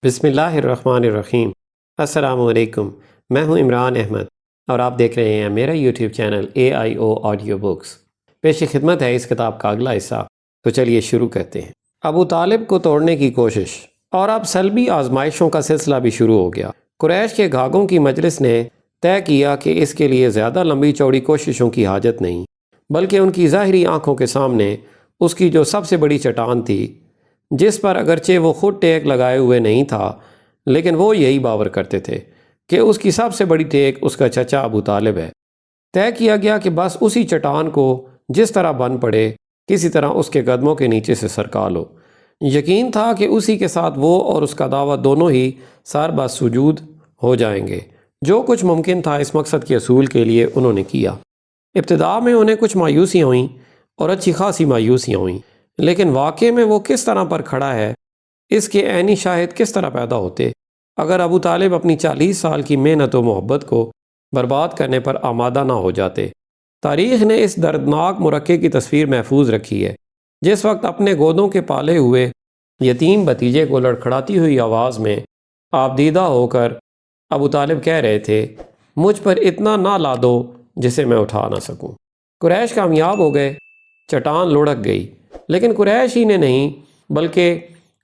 بسم اللہ الرحمن الرحیم۔ السلام علیکم، میں ہوں عمران احمد اور آپ دیکھ رہے ہیں میرا YouTube channel AIO audio books. پیش خدمت ہے اس کتاب کا اگلا حصہ، تو چلیے شروع کرتے ہیں۔ ابو طالب کو توڑنے کی کوشش، اور اب سلبی آزمائشوں کا سلسلہ بھی شروع ہو گیا۔ قریش کے گھاگوں کی مجلس نے طے کیا کہ اس کے لیے زیادہ لمبی چوڑی کوششوں کی حاجت نہیں، بلکہ ان کی ظاہری آنکھوں کے سامنے اس کی جو سب سے بڑی چٹان تھی، جس پر اگرچہ وہ خود ٹیک لگائے ہوئے نہیں تھا، لیکن وہ یہی باور کرتے تھے کہ اس کی سب سے بڑی ٹیک اس کا چچا ابو طالب ہے، طے کیا گیا کہ بس اسی چٹان کو جس طرح بن پڑے کسی طرح اس کے قدموں کے نیچے سے سرکا لو۔ یقین تھا کہ اسی کے ساتھ وہ اور اس کا دعویٰ دونوں ہی سر بس سجود ہو جائیں گے۔ جو کچھ ممکن تھا اس مقصد کے حصول کے لیے انہوں نے کیا۔ ابتدا میں انہیں کچھ مایوسیاں ہوئیں اور اچھی خاصی مایوسیاں ہوئیں، لیکن واقعے میں وہ کس طرح پر کھڑا ہے اس کے عینی شاہد کس طرح پیدا ہوتے اگر ابو طالب اپنی 40 سال کی محنت و محبت کو برباد کرنے پر آمادہ نہ ہو جاتے۔ تاریخ نے اس دردناک مرکے کی تصویر محفوظ رکھی ہے، جس وقت اپنے گودوں کے پالے ہوئے یتیم بھتیجے کو لڑکھڑاتی ہوئی آواز میں آپ دیدہ ہو کر ابو طالب کہہ رہے تھے، مجھ پر اتنا نہ لا دو جسے میں اٹھا نہ سکوں۔ قریش کامیاب ہو گئے، چٹان لڑک گئی، لیکن قریش ہی نے نہیں بلکہ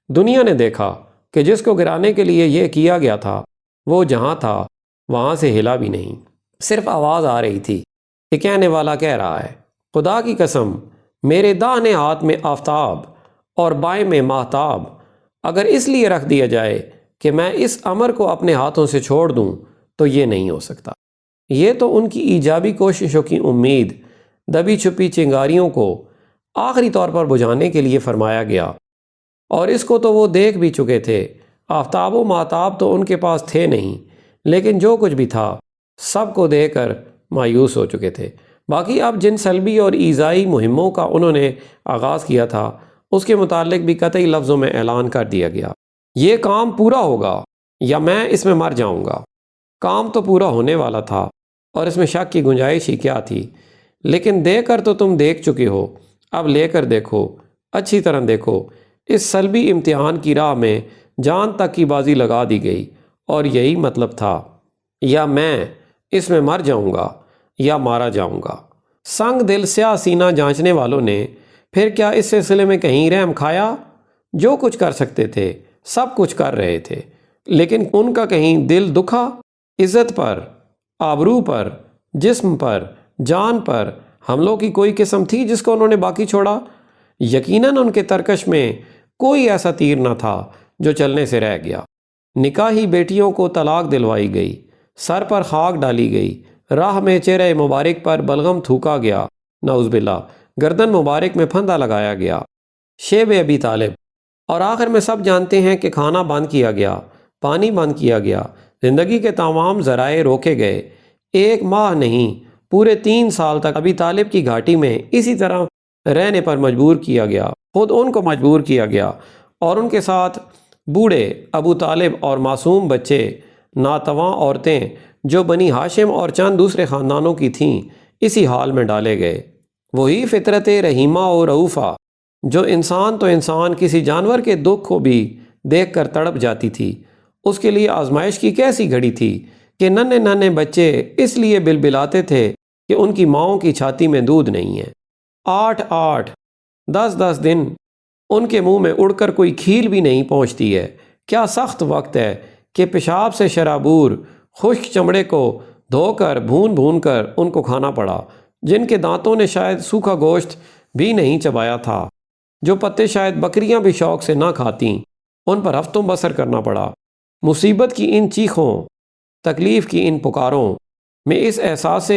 دنیا نے دیکھا کہ جس کو گرانے کے لیے یہ کیا گیا تھا وہ جہاں تھا وہاں سے ہلا بھی نہیں، صرف آواز آ رہی تھی کہ کہنے والا کہہ رہا ہے، خدا کی قسم، میرے داہنے ہاتھ میں آفتاب اور بائیں میں ماہتاب اگر اس لیے رکھ دیا جائے کہ میں اس امر کو اپنے ہاتھوں سے چھوڑ دوں تو یہ نہیں ہو سکتا۔ یہ تو ان کی ایجابی کوششوں کی امید دبی چھپی چنگاریوں کو آخری طور پر بجھانے کے لیے فرمایا گیا، اور اس کو تو وہ دیکھ بھی چکے تھے۔ آفتاب و ماہتاب تو ان کے پاس تھے نہیں، لیکن جو کچھ بھی تھا سب کو دے کر مایوس ہو چکے تھے۔ باقی اب جن سلبی اور ایذائی مہموں کا انہوں نے آغاز کیا تھا اس کے متعلق بھی قطعی لفظوں میں اعلان کر دیا گیا، یہ کام پورا ہوگا یا میں اس میں مر جاؤں گا۔ کام تو پورا ہونے والا تھا اور اس میں شک کی گنجائش ہی کیا تھی، لیکن دے کر تو تم دیکھ چکے ہو، اب لے کر دیکھو، اچھی طرح دیکھو۔ اس سلبی امتحان کی راہ میں جان تک کی بازی لگا دی گئی، اور یہی مطلب تھا، یا میں اس میں مر جاؤں گا یا مارا جاؤں گا۔ سنگ دل سیاہ سینہ جانچنے والوں نے پھر کیا اس سلسلے میں کہیں رحم کھایا؟ جو کچھ کر سکتے تھے سب کچھ کر رہے تھے، لیکن ان کا کہیں دل دکھا؟ عزت پر، آبرو پر، جسم پر، جان پر حملوں کی کوئی قسم تھی جس کو انہوں نے باقی چھوڑا؟ یقیناً ان کے ترکش میں کوئی ایسا تیر نہ تھا جو چلنے سے رہ گیا۔ نکاحی بیٹیوں کو طلاق دلوائی گئی، سر پر خاک ڈالی گئی، راہ میں چہرہ مبارک پر بلغم تھوکا گیا، نعوذ باللہ، گردن مبارک میں پھندا لگایا گیا، شیب ابی طالب، اور آخر میں سب جانتے ہیں کہ کھانا بند کیا گیا، پانی بند کیا گیا، زندگی کے تمام ذرائع روکے گئے۔ 1 ماہ نہیں، پورے 3 سال تک ابی طالب کی گھاٹی میں اسی طرح رہنے پر مجبور کیا گیا، خود ان کو مجبور کیا گیا، اور ان کے ساتھ بوڑھے ابو طالب اور معصوم بچے، ناتواں عورتیں جو بنی ہاشم اور چند دوسرے خاندانوں کی تھیں، اسی حال میں ڈالے گئے۔ وہی فطرت رحیمہ و رؤوفہ جو انسان تو انسان کسی جانور کے دکھ کو بھی دیکھ کر تڑپ جاتی تھی، اس کے لیے آزمائش کی کیسی گھڑی تھی کہ ننھے ننھے بچے اس لیے بلبلاتے تھے کہ ان کی ماؤں کی چھاتی میں دودھ نہیں ہے۔ 8 10 دن ان کے منہ میں اڑ کر کوئی کھیل بھی نہیں پہنچتی ہے۔ کیا سخت وقت ہے کہ پیشاب سے شرابور خشک چمڑے کو دھو کر بھون بھون کر ان کو کھانا پڑا، جن کے دانتوں نے شاید سوکھا گوشت بھی نہیں چبایا تھا، جو پتے شاید بکریاں بھی شوق سے نہ کھاتیں، ان پر ہفتوں بسر کرنا پڑا۔ مصیبت کی ان چیخوں، تکلیف کی ان پکاروں میں اس احساس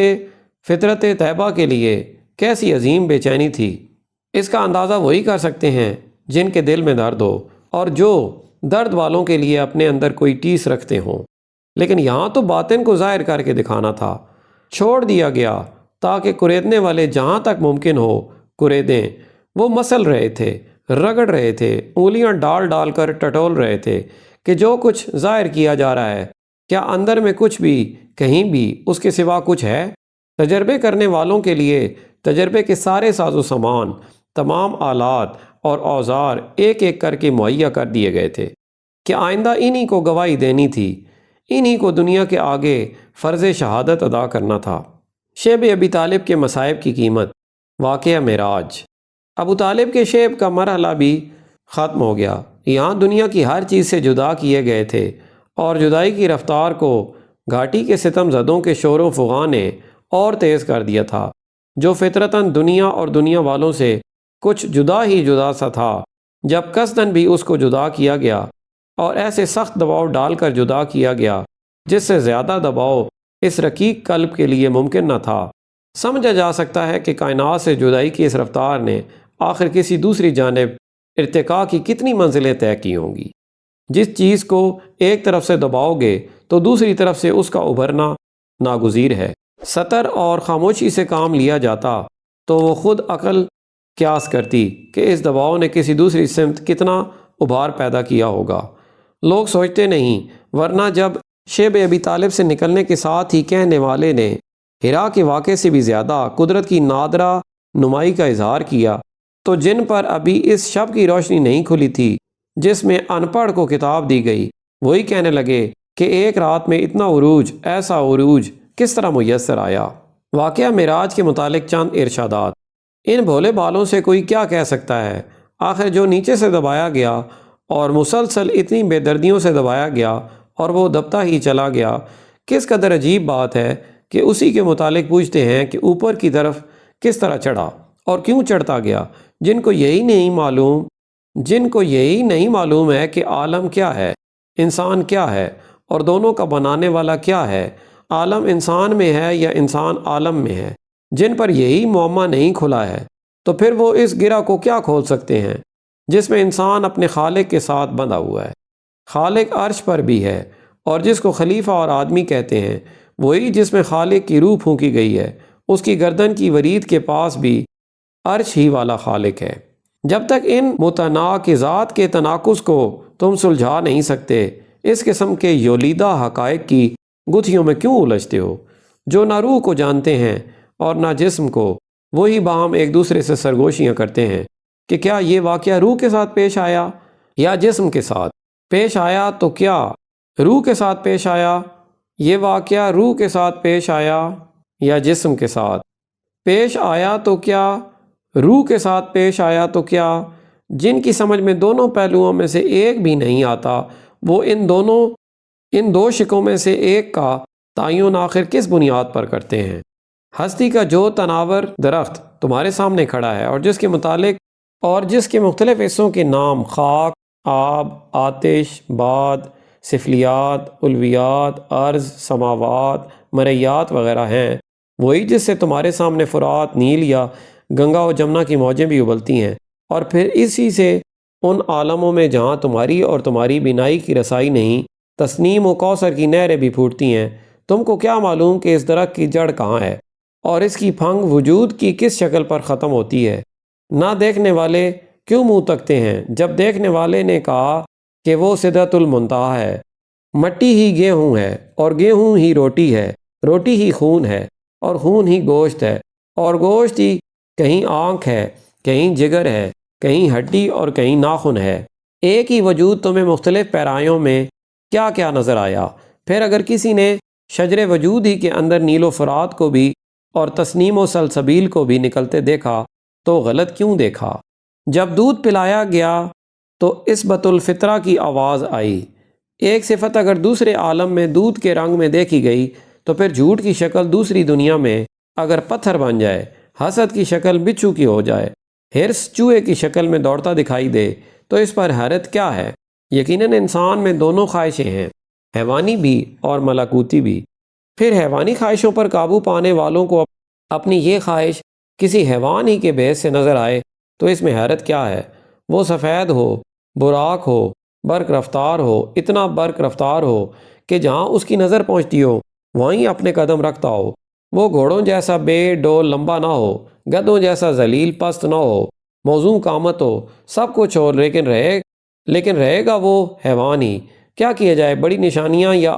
فطرت طیبہ کے لیے کیسی عظیم بے چینی تھی، اس کا اندازہ وہی کر سکتے ہیں جن کے دل میں درد ہو اور جو درد والوں کے لیے اپنے اندر کوئی ٹیس رکھتے ہوں۔ لیکن یہاں تو باطن کو ظاہر کر کے دکھانا تھا۔ چھوڑ دیا گیا تاکہ کریدنے والے جہاں تک ممکن ہو کریدیں۔ وہ مسل رہے تھے، رگڑ رہے تھے، انگلیاں ڈال ڈال کر ٹٹول رہے تھے کہ جو کچھ ظاہر کیا جا رہا ہے کیا اندر میں کچھ بھی، کہیں بھی اس کے سوا کچھ ہے؟ تجربے کرنے والوں کے لیے تجربے کے سارے ساز و سامان، تمام آلات اور اوزار ایک ایک کر کے مہیا کر دیے گئے تھے۔ کہ آئندہ انہی کو گواہی دینی تھی، انہی کو دنیا کے آگے فرض شہادت ادا کرنا تھا۔ شیب ابی طالب کے مصائب کی قیمت۔ واقعہ معراج۔ ابو طالب کے شیب کا مرحلہ بھی ختم ہو گیا۔ یہاں دنیا کی ہر چیز سے جدا کیے گئے تھے، اور جدائی کی رفتار کو گھاٹی کے ستم زدوں کے شور و فغاں نے اور تیز کر دیا تھا، جو فطرتاً دنیا اور دنیا والوں سے کچھ جدا ہی جدا سا تھا۔ جب قصداً بھی اس کو جدا کیا گیا، اور ایسے سخت دباؤ ڈال کر جدا کیا گیا جس سے زیادہ دباؤ اس رقیق قلب کے لیے ممکن نہ تھا، سمجھا جا سکتا ہے کہ کائنات سے جدائی کی اس رفتار نے آخر کسی دوسری جانب ارتقاء کی کتنی منزلیں طے کی ہوں گی۔ جس چیز کو ایک طرف سے دباؤ گے تو دوسری طرف سے اس کا ابھرنا ناگزیر ہے۔ سطر اور خاموشی سے کام لیا جاتا تو وہ خود عقل قیاس کرتی کہ اس دباؤ نے کسی دوسری سمت کتنا ابھار پیدا کیا ہوگا۔ لوگ سوچتے نہیں، ورنہ جب شیب ابی طالب سے نکلنے کے ساتھ ہی کہنے والے نے ہرا کے واقعے سے بھی زیادہ قدرت کی نادرہ نمائی کا اظہار کیا، تو جن پر ابھی اس شب کی روشنی نہیں کھلی تھی جس میں ان پڑھ کو کتاب دی گئی، وہی کہنے لگے کہ ایک رات میں اتنا عروج، ایسا عروج کس طرح میسر آیا۔ واقعہ معراج کے متعلق چند ارشادات۔ ان بھولے بالوں سے کوئی کیا کہہ سکتا ہے؟ آخر جو نیچے سے دبایا گیا اور مسلسل اتنی بے دردیوں سے دبایا گیا اور وہ دبتا ہی چلا گیا، کس قدر عجیب بات ہے کہ اسی کے متعلق پوچھتے ہیں کہ اوپر کی طرف کس طرح چڑھا اور کیوں چڑھتا گیا، جن کو یہی نہیں معلوم ہے کہ عالم کیا ہے، انسان کیا ہے، اور دونوں کا بنانے والا کیا ہے، عالم انسان میں ہے یا انسان عالم میں ہے۔ جن پر یہی معمہ نہیں کھلا ہے تو پھر وہ اس گرہ کو کیا کھول سکتے ہیں جس میں انسان اپنے خالق کے ساتھ بندھا ہوا ہے۔ خالق عرش پر بھی ہے، اور جس کو خلیفہ اور آدمی کہتے ہیں وہی جس میں خالق کی روح پھونکی گئی ہے، اس کی گردن کی ورید کے پاس بھی عرش ہی والا خالق ہے۔ جب تک ان متناقضات کے تناقض کو تم سلجھا نہیں سکتے، اس قسم کے یولیدہ حقائق کی گتھیوں میں کیوں الجھتے ہو؟ جو نہ روح کو جانتے ہیں اور نہ جسم کو، وہی باہم ایک دوسرے سے سرگوشیاں کرتے ہیں کہ کیا یہ واقعہ روح کے ساتھ پیش آیا یا جسم کے ساتھ پیش آیا، تو کیا روح کے ساتھ پیش آیا؟ یہ واقعہ روح کے ساتھ پیش آیا یا جسم کے ساتھ پیش آیا؟ تو کیا روح کے ساتھ پیش آیا؟ تو کیا جن کی سمجھ میں دونوں پہلوؤں میں سے ایک بھی نہیں آتا، وہ ان دو شکوں میں سے ایک کا تعین آخر کس بنیاد پر کرتے ہیں؟ ہستی کا جو تناور درخت تمہارے سامنے کھڑا ہے اور جس کے مختلف حصوں کے نام خاک، آب، آتش، باد، سفلیات، علویات، ارض، سماوات، مریات وغیرہ ہیں، وہی جس سے تمہارے سامنے فرات، نیل یا گنگا و جمنا کی موجیں بھی ابلتی ہیں، اور پھر اسی سے ان عالموں میں جہاں تمہاری اور تمہاری بینائی کی رسائی نہیں، تسنیم و کوثر کی نہریں بھی پھوٹتی ہیں۔ تم کو کیا معلوم کہ اس درخت کی جڑ کہاں ہے اور اس کی پھنگ وجود کی کس شکل پر ختم ہوتی ہے؟ نہ دیکھنے والے کیوں منہ تکتے ہیں جب دیکھنے والے نے کہا کہ وہ سدرۃ المنتہا ہے؟ مٹی ہی گیہوں ہے اور گیہوں ہی روٹی ہے، روٹی ہی خون ہے اور خون ہی گوشت ہے، اور گوشت ہی کہیں آنکھ ہے، کہیں جگر ہے، کہیں ہڈی اور کہیں ناخن ہے۔ ایک ہی وجود تمہیں مختلف پیرایوں میں کیا کیا نظر آیا؟ پھر اگر کسی نے شجر وجود ہی کے اندر نیل و فرات کو بھی اور تسنیم و سلسبیل کو بھی نکلتے دیکھا تو غلط کیوں دیکھا؟ جب دودھ پلایا گیا تو اسبت الفطرہ کی آواز آئی۔ ایک صفت اگر دوسرے عالم میں دودھ کے رنگ میں دیکھی گئی تو پھر جھوٹ کی شکل دوسری دنیا میں اگر پتھر بن جائے، حسد کی شکل بچھو کی ہو جائے، ہرس چوہے کی شکل میں دوڑتا دکھائی دے، تو اس پر حیرت کیا ہے؟ یقیناً انسان میں دونوں خواہشیں ہیں، حیوانی بھی اور ملکوتی بھی۔ پھر حیوانی خواہشوں پر قابو پانے والوں کو اپنی یہ خواہش کسی حیوان ہی کے بحث سے نظر آئے تو اس میں حیرت کیا ہے؟ وہ سفید ہو، براق ہو، برق رفتار ہو، اتنا برق رفتار ہو کہ جہاں اس کی نظر پہنچتی ہو وہیں اپنے قدم رکھتا ہو۔ وہ گھوڑوں جیسا بے ڈول لمبا نہ ہو، گدھوں جیسا ذلیل پست نہ ہو، موزوں قامت ہو، سب کچھ ہو، لیکن رہے گا وہ حیوان ہی۔ کیا کیا جائے؟ بڑی نشانیاں یا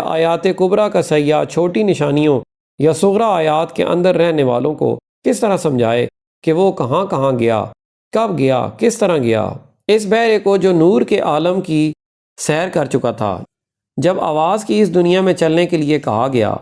آیات کبریٰ کا سیاح چھوٹی نشانیوں یا صغریٰ آیات کے اندر رہنے والوں کو کس طرح سمجھائے کہ وہ کہاں گیا، کب گیا، کس طرح گیا؟ اس بہرے کو جو نور کے عالم کی سیر کر چکا تھا۔ جب آواز کی اس دنیا میں چلنے کے لیے کہا گیا،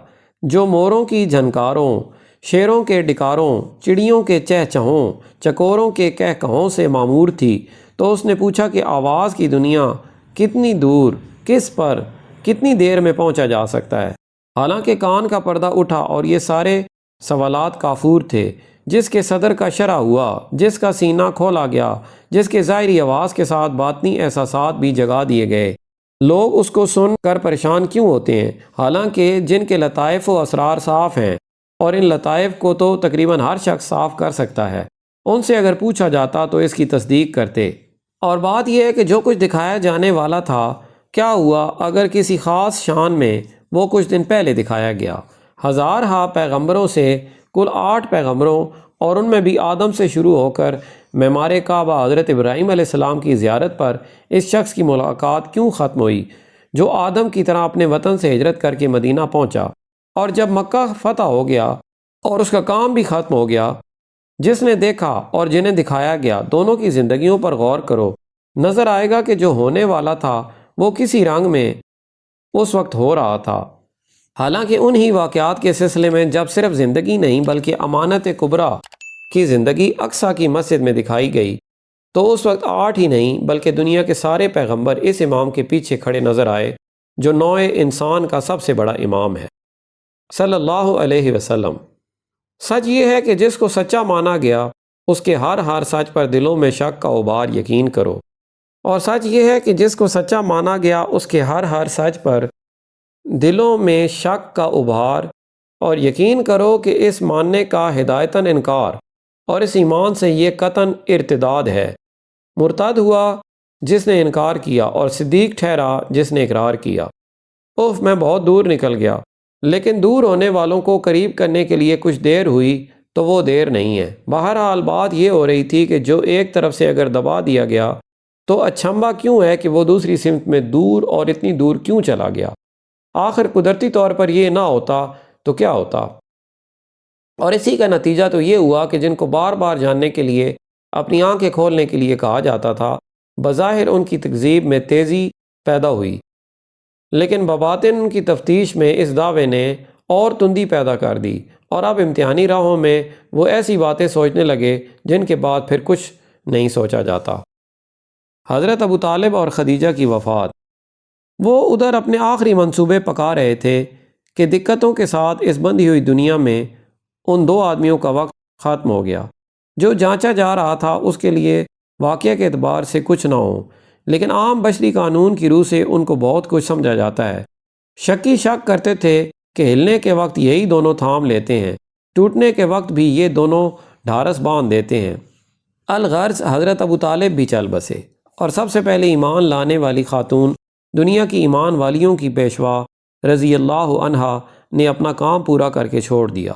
جو موروں کی جھنکاروں، شیروں کے ڈکاروں، چڑیوں کے چہچہوں، چکوروں کے کہکہوں سے معمور تھی، تو اس نے پوچھا کہ آواز کی دنیا کتنی دور، کس پر، کتنی دیر میں پہنچا جا سکتا ہے؟ حالانکہ کان کا پردہ اٹھا اور یہ سارے سوالات کافور تھے۔ جس کے صدر کا شرح ہوا، جس کا سینہ کھولا گیا، جس کے ظاہری آواز کے ساتھ باطنی احساسات بھی جگا دیے گئے، لوگ اس کو سن کر پریشان کیوں ہوتے ہیں؟ حالانکہ جن کے لطائف و اسرار صاف ہیں، اور ان لطائف کو تو تقریباً ہر شخص صاف کر سکتا ہے، ان سے اگر پوچھا جاتا تو اس کی تصدیق کرتے۔ اور بات یہ ہے کہ جو کچھ دکھایا جانے والا تھا، کیا ہوا اگر کسی خاص شان میں وہ کچھ دن پہلے دکھایا گیا؟ ہزارہا پیغمبروں سے کل 8 پیغمبروں، اور ان میں بھی آدم سے شروع ہو کر معمار کعبہ حضرت ابراہیم علیہ السلام کی زیارت پر اس شخص کی ملاقات کیوں ختم ہوئی جو آدم کی طرح اپنے وطن سے ہجرت کر کے مدینہ پہنچا؟ اور جب مکہ فتح ہو گیا اور اس کا کام بھی ختم ہو گیا، جس نے دیکھا اور جنہیں دکھایا گیا، دونوں کی زندگیوں پر غور کرو، نظر آئے گا کہ جو ہونے والا تھا وہ کسی رنگ میں اس وقت ہو رہا تھا۔ حالانکہ انہی واقعات کے سلسلے میں جب صرف زندگی نہیں بلکہ امانت کبریٰ کی زندگی اقصیٰ کی مسجد میں دکھائی گئی، تو اس وقت 8 ہی نہیں بلکہ دنیا کے سارے پیغمبر اس امام کے پیچھے کھڑے نظر آئے جو نوع انسان کا سب سے بڑا امام ہے، صلی اللہ علیہ وسلم۔ سچ یہ ہے کہ جس کو سچا مانا گیا اس کے ہر سچ پر دلوں میں شک کا غبار یقین کرو، اور سچ یہ ہے کہ جس کو سچا مانا گیا اس کے ہر سچ پر دلوں میں شک کا ابھار، اور یقین کرو کہ اس ماننے کا ہدایتاً انکار اور اس ایمان سے یہ قطعاً ارتداد ہے۔ مرتد ہوا جس نے انکار کیا، اور صدیق ٹھہرا جس نے اقرار کیا۔ میں بہت دور نکل گیا، لیکن دور ہونے والوں کو قریب کرنے کے لیے کچھ دیر ہوئی تو وہ دیر نہیں ہے۔ بہرحال بات یہ ہو رہی تھی کہ جو ایک طرف سے اگر دبا دیا گیا تو اچھمبا کیوں ہے کہ وہ دوسری سمت میں دور اور اتنی دور کیوں چلا گیا؟ آخر قدرتی طور پر یہ نہ ہوتا تو کیا ہوتا؟ اور اسی کا نتیجہ تو یہ ہوا کہ جن کو بار بار جاننے کے لیے اپنی آنکھیں کھولنے کے لیے کہا جاتا تھا، بظاہر ان کی تکذیب میں تیزی پیدا ہوئی، لیکن بباطن ان کی تفتیش میں اس دعوے نے اور تندی پیدا کر دی، اور اب امتحانی راہوں میں وہ ایسی باتیں سوچنے لگے جن کے بعد پھر کچھ نہیں سوچا جاتا۔ حضرت ابو طالب اور خدیجہ کی وفات۔ وہ ادھر اپنے آخری منصوبے پکا رہے تھے کہ دقتوں کے ساتھ اس بندھی ہوئی دنیا میں ان 2 آدمیوں کا وقت ختم ہو گیا۔ جو جانچا جا رہا تھا اس کے لیے واقعہ کے اعتبار سے کچھ نہ ہو، لیکن عام بشری قانون کی روح سے ان کو بہت کچھ سمجھا جاتا ہے۔ شکی شک کرتے تھے کہ ہلنے کے وقت یہی دونوں تھام لیتے ہیں، ٹوٹنے کے وقت بھی یہ دونوں ڈھارس باندھ دیتے ہیں۔ الغرض حضرت ابو طالب بھی چل بسے، اور سب سے پہلے ایمان لانے والی خاتون، دنیا کی ایمان والیوں کی پیشوا رضی اللہ عنہا نے اپنا کام پورا کر کے چھوڑ دیا،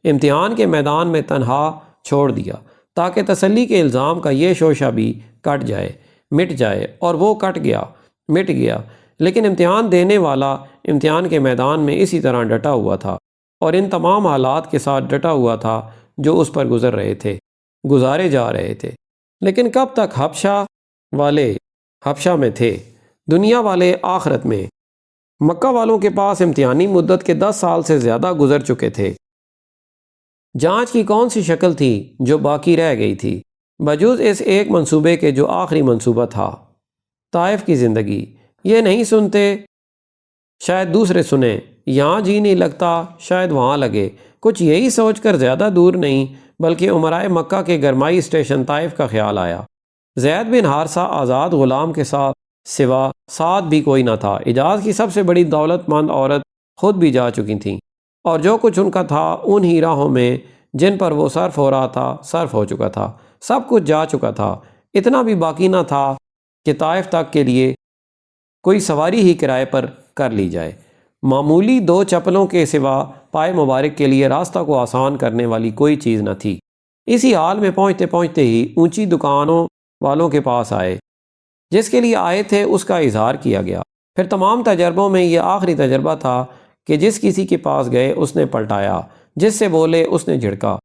امتحان کے میدان میں تنہا چھوڑ دیا، تاکہ تسلی کے الزام کا یہ شوشہ بھی کٹ جائے، مٹ جائے، اور وہ کٹ گیا، مٹ گیا، لیکن امتحان دینے والا امتحان کے میدان میں اسی طرح ڈٹا ہوا تھا، اور ان تمام حالات کے ساتھ ڈٹا ہوا تھا جو اس پر گزارے جا رہے تھے۔ لیکن کب تک حبشہ والے حبشہ میں تھے، دنیا والے آخرت میں۔ مکہ والوں کے پاس امتحانی مدت کے 10 سال سے زیادہ گزر چکے تھے۔ جانچ کی کون سی شکل تھی جو باقی رہ گئی تھی بجوز اس ایک منصوبے کے جو آخری منصوبہ تھا؟ طائف کی زندگی۔ یہ نہیں سنتے، شاید دوسرے سنیں، یہاں جی نہیں لگتا، شاید وہاں لگے، کچھ یہی سوچ کر زیادہ دور نہیں بلکہ امرائے مکہ کے گرمائی اسٹیشن طائف کا خیال آیا۔ زید بن حارثہ آزاد غلام کے ساتھ بھی کوئی نہ تھا۔ حجاز کی سب سے بڑی دولت مند عورت خود بھی جا چکی تھیں، اور جو کچھ ان کا تھا انہی راہوں میں جن پر وہ صرف ہو رہا تھا صرف ہو چکا تھا، سب کچھ جا چکا تھا۔ اتنا بھی باقی نہ تھا کہ طائف تک کے لیے کوئی سواری ہی کرائے پر کر لی جائے۔ معمولی 2 چپلوں کے سوا پائے مبارک کے لیے راستہ کو آسان کرنے والی کوئی چیز نہ تھی۔ اسی حال میں پہنچتے پہنچتے ہی اونچی دکانوں والوں کے پاس آئے، جس کے لیے آئے تھے اس کا اظہار کیا گیا۔ پھر تمام تجربوں میں یہ آخری تجربہ تھا کہ جس کسی کے پاس گئے اس نے پلٹایا، جس سے بولے اس نے جھڑکا۔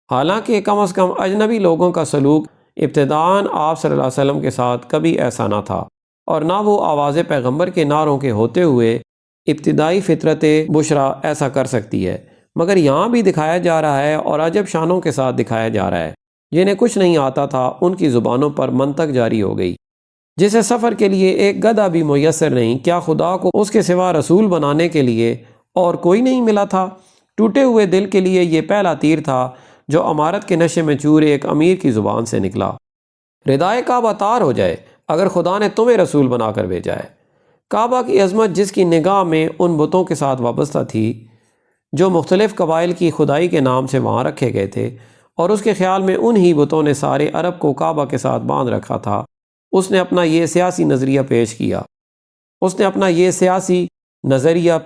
حالانکہ کم از کم اجنبی لوگوں کا سلوک ابتداً آپ صلی اللہ علیہ وسلم کے ساتھ کبھی ایسا نہ تھا، اور نہ وہ آواز پیغمبر کے نعروں کے ہوتے ہوئے ابتدائی فطرت بشرا ایسا کر سکتی ہے، مگر یہاں بھی دکھایا جا رہا ہے اور عجب شانوں کے ساتھ دکھایا جا رہا ہے۔ جنہیں کچھ نہیں آتا تھا ان کی زبانوں پر منطق جاری ہو گئی۔ جسے سفر کے لیے ایک گدھا بھی میسر نہیں، کیا خدا کو اس کے سوا رسول بنانے کے لیے اور کوئی نہیں ملا تھا؟ ٹوٹے ہوئے دل کے لیے یہ پہلا تیر تھا جو امارت کے نشے میں چور ایک امیر کی زبان سے نکلا۔ ردائے کعبہ تار ہو جائے اگر خدا نے تمہیں رسول بنا کر بھیجا ہے۔ کعبہ کی عظمت جس کی نگاہ میں ان بتوں کے ساتھ وابستہ تھی جو مختلف قبائل کی خدائی کے نام سے وہاں رکھے گئے تھے، اور اس کے خیال میں انہی بتوں نے سارے عرب کو کعبہ کے ساتھ باندھ رکھا تھا، اس نے اپنا یہ سیاسی نظریہ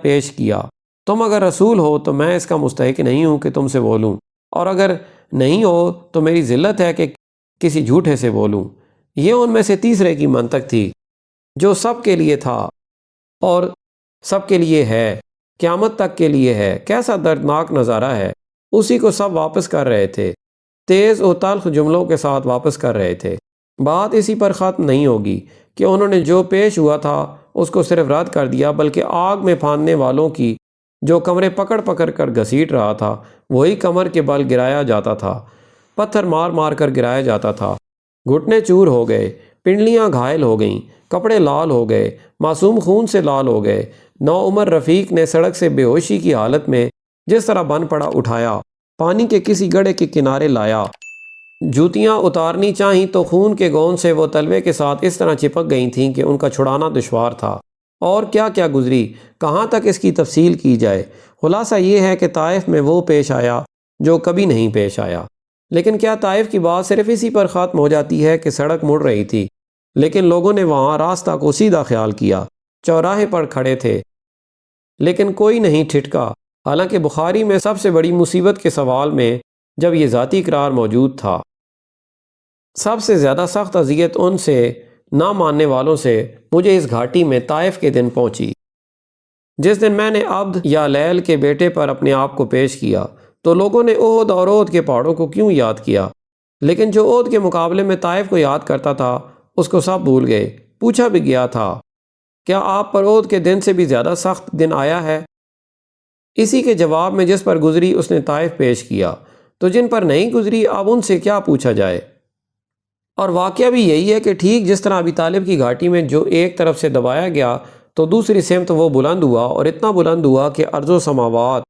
پیش کیا۔ تم اگر رسول ہو تو میں اس کا مستحق نہیں ہوں کہ تم سے بولوں، اور اگر نہیں ہو تو میری ذلت ہے کہ کسی جھوٹے سے بولوں۔ یہ ان میں سے تیسرے کی منطق تھی جو سب کے لیے تھا اور سب کے لیے ہے، قیامت تک کے لیے ہے۔ کیسا دردناک نظارہ ہے، اسی کو سب واپس کر رہے تھے، تیز و تلخ جملوں کے ساتھ واپس کر رہے تھے۔ بات اسی پر ختم نہیں ہوگی کہ انہوں نے جو پیش ہوا تھا اس کو صرف رد کر دیا، بلکہ آگ میں پھاندنے والوں کی جو کمرے پکڑ پکڑ کر گھسیٹ رہا تھا وہی کمر کے بل گرایا جاتا تھا، پتھر مار مار کر گرایا جاتا تھا۔ گھٹنے چور ہو گئے، پنڈلیاں گھائل ہو گئیں، کپڑے لال ہو گئے، معصوم خون سے لال ہو گئے۔ نوعمر رفیق نے سڑک سے بے ہوشی کی حالت میں جس طرح بن پڑا اٹھایا، پانی کے کسی گڑھے کے کنارے لایا، جوتیاں اتارنی چاہیں تو خون کے گون سے وہ تلوے کے ساتھ اس طرح چپک گئی تھیں کہ ان کا چھڑانا دشوار تھا۔ اور کیا کیا گزری، کہاں تک اس کی تفصیل کی جائے۔ خلاصہ یہ ہے کہ طائف میں وہ پیش آیا جو کبھی نہیں پیش آیا۔ لیکن کیا طائف کی بات صرف اسی پر ختم ہو جاتی ہے کہ سڑک مڑ رہی تھی، لیکن لوگوں نے وہاں راستہ کو سیدھا خیال کیا، چوراہے پر کھڑے تھے لیکن کوئی نہیں ٹھٹکا، حالانکہ بخاری میں سب سے بڑی مصیبت کے سوال میں جب یہ ذاتی اقرار موجود تھا۔ سب سے زیادہ سخت اذیت ان سے نہ ماننے والوں سے مجھے اس گھاٹی میں طائف کے دن پہنچی جس دن میں نے عبد یا لیل کے بیٹے پر اپنے آپ کو پیش کیا۔ تو لوگوں نے احد اور احد کے پہاڑوں کو کیوں یاد کیا، لیکن جو احد کے مقابلے میں طائف کو یاد کرتا تھا اس کو سب بھول گئے۔ پوچھا بھی گیا تھا کیا آپ پر احد کے دن سے بھی زیادہ سخت دن آیا ہے؟ اسی کے جواب میں جس پر گزری اس نے طائف پیش کیا، تو جن پر نہیں گزری اب ان سے کیا پوچھا جائے۔ اور واقعہ بھی یہی ہے کہ ٹھیک جس طرح ابی طالب کی گھاٹی میں جو ایک طرف سے دبایا گیا تو دوسری سمت وہ بلند ہوا، اور اتنا بلند ہوا کہ ارض و سماوات،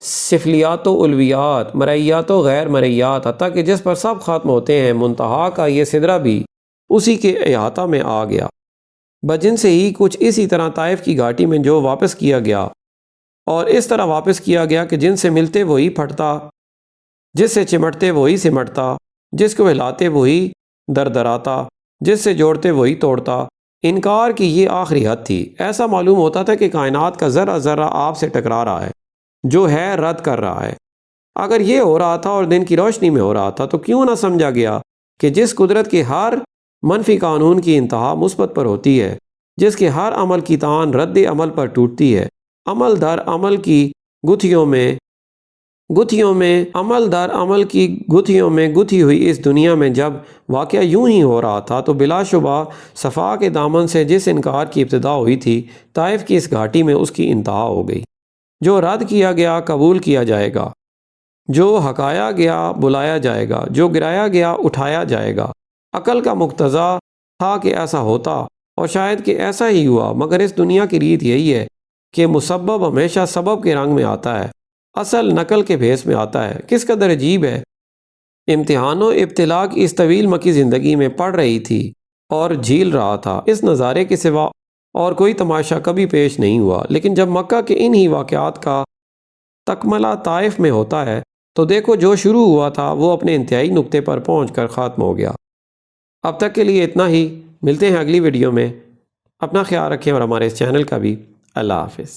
سفلیات و علویات، مرئیات و غیر مرئیات، حتیٰ کہ جس پر سب ختم ہوتے ہیں منتہا کا یہ سدرہ بھی اسی کے احاطہ میں آ گیا۔ بجن سے ہی کچھ اسی طرح طائف کی گھاٹی میں جو واپس کیا گیا، اور اس طرح واپس کیا گیا کہ جن سے ملتے وہی پھٹتا، جس سے چمٹتے وہی سمٹتا، جس کو ہلاتے وہی دردراتا، جس سے جوڑتے وہی توڑتا۔ انکار کی یہ آخری حد تھی۔ ایسا معلوم ہوتا تھا کہ کائنات کا ذرہ ذرہ آپ سے ٹکرا رہا ہے، جو ہے رد کر رہا ہے۔ اگر یہ ہو رہا تھا اور دن کی روشنی میں ہو رہا تھا تو کیوں نہ سمجھا گیا کہ جس قدرت کے ہر منفی قانون کی انتہا مثبت پر ہوتی ہے، جس کے ہر عمل کی تان رد عمل پر ٹوٹتی ہے، عمل در عمل کی گتھیوں میں گتھی ہوئی اس دنیا میں جب واقعہ یوں ہی ہو رہا تھا تو بلا شبہ صفا کے دامن سے جس انکار کی ابتدا ہوئی تھی، طائف کی اس گھاٹی میں اس کی انتہا ہو گئی۔ جو رد کیا گیا قبول کیا جائے گا، جو ہکایا گیا بلایا جائے گا، جو گرایا گیا اٹھایا جائے گا۔ عقل کا مقتضا تھا کہ ایسا ہوتا، اور شاید کہ ایسا ہی ہوا، مگر اس دنیا کی ریت یہی ہے کہ مسبب ہمیشہ سبب کے رنگ میں آتا ہے، اصل نقل کے بھیس میں آتا ہے۔ کس قدر عجیب ہے۔ امتحان و ابتلا کی اس طویل مکی زندگی میں پڑ رہی تھی اور جھیل رہا تھا، اس نظارے کے سوا اور کوئی تماشا کبھی پیش نہیں ہوا۔ لیکن جب مکہ کے انہی واقعات کا تکملہ طائف میں ہوتا ہے تو دیکھو جو شروع ہوا تھا وہ اپنے انتہائی نقطے پر پہنچ کر ختم ہو گیا۔ اب تک کے لیے اتنا ہی، ملتے ہیں اگلی ویڈیو میں۔ اپنا خیال رکھیں اور ہمارے اس چینل کا بھی۔ اللہ حافظ۔